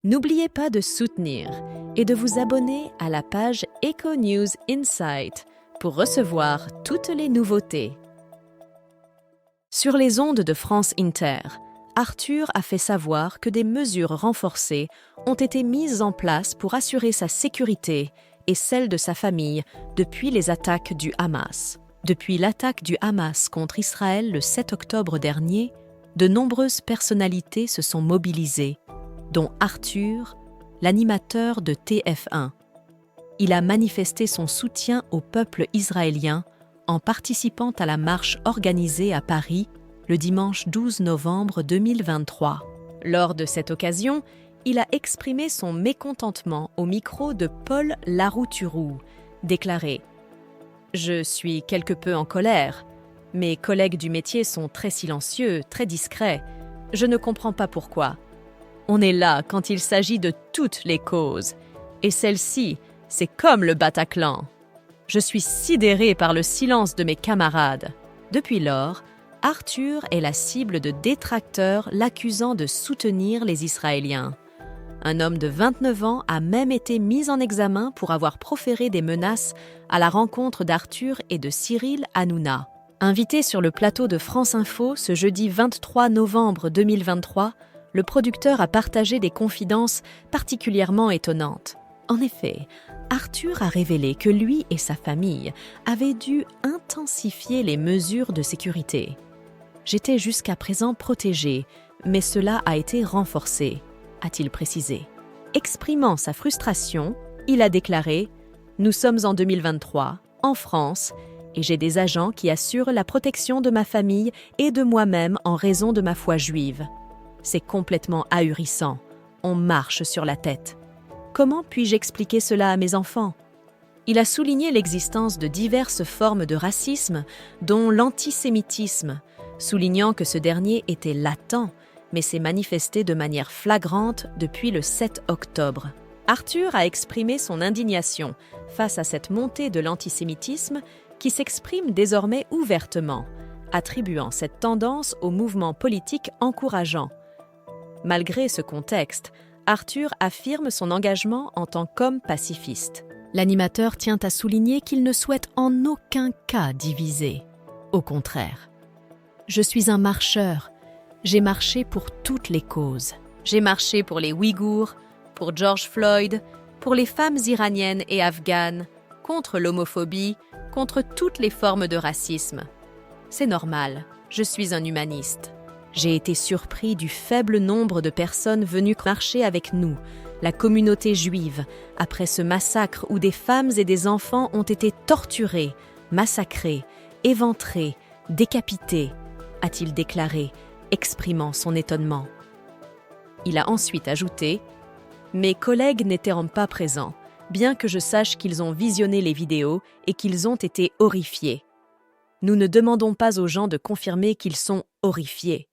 N'oubliez pas de soutenir et de vous abonner à la page Eco News Insight pour recevoir toutes les nouveautés. Sur les ondes de France Inter, Arthur a fait savoir que des mesures renforcées ont été mises en place pour assurer sa sécurité et celle de sa famille depuis les attaques du Hamas. Depuis l'attaque du Hamas contre Israël le 7 octobre dernier, de nombreuses personnalités se sont mobilisées, dont Arthur, l'animateur de TF1. Il a manifesté son soutien au peuple israélien en participant à la marche organisée à Paris le dimanche 12 novembre 2023. Lors de cette occasion, il a exprimé son mécontentement au micro de Paul Larouturou, déclaré « Je suis quelque peu en colère. Mes collègues du métier sont très silencieux, très discrets. Je ne comprends pas pourquoi. On est là quand il s'agit de toutes les causes. Et celle-ci, c'est comme le Bataclan. Je suis sidéré par le silence de mes camarades. » Depuis lors, Arthur est la cible de détracteurs l'accusant de soutenir les Israéliens. Un homme de 29 ans a même été mis en examen pour avoir proféré des menaces à la rencontre d'Arthur et de Cyril Hanouna. Invité sur le plateau de France Info ce jeudi 23 novembre 2023, le producteur a partagé des confidences particulièrement étonnantes. En effet, Arthur a révélé que lui et sa famille avaient dû intensifier les mesures de sécurité. « J'étais jusqu'à présent protégé, mais cela a été renforcé », a-t-il précisé. Exprimant sa frustration, il a déclaré « Nous sommes en 2023, en France, et j'ai des agents qui assurent la protection de ma famille et de moi-même en raison de ma foi juive. C'est complètement ahurissant. On marche sur la tête. Comment puis-je expliquer cela à mes enfants ?» Il a souligné l'existence de diverses formes de racisme, dont l'antisémitisme, soulignant que ce dernier était latent, mais s'est manifesté de manière flagrante depuis le 7 octobre. Arthur a exprimé son indignation face à cette montée de l'antisémitisme qui s'exprime désormais ouvertement, attribuant cette tendance au mouvement politique encourageant. Malgré ce contexte, Arthur affirme son engagement en tant qu'homme pacifiste. L'animateur tient à souligner qu'il ne souhaite en aucun cas diviser. Au contraire. « Je suis un marcheur. J'ai marché pour toutes les causes. J'ai marché pour les Ouïghours, pour George Floyd, pour les femmes iraniennes et afghanes, contre l'homophobie, contre toutes les formes de racisme. C'est normal, je suis un humaniste. J'ai été surpris du faible nombre de personnes venues marcher avec nous, la communauté juive, après ce massacre où des femmes et des enfants ont été torturés, massacrés, éventrés, décapités, a-t-il déclaré, exprimant son étonnement. Il a ensuite ajouté « Mes collègues n'étaient pas présents, bien que je sache qu'ils ont visionné les vidéos et qu'ils ont été horrifiés. Nous ne demandons pas aux gens de confirmer qu'ils sont horrifiés.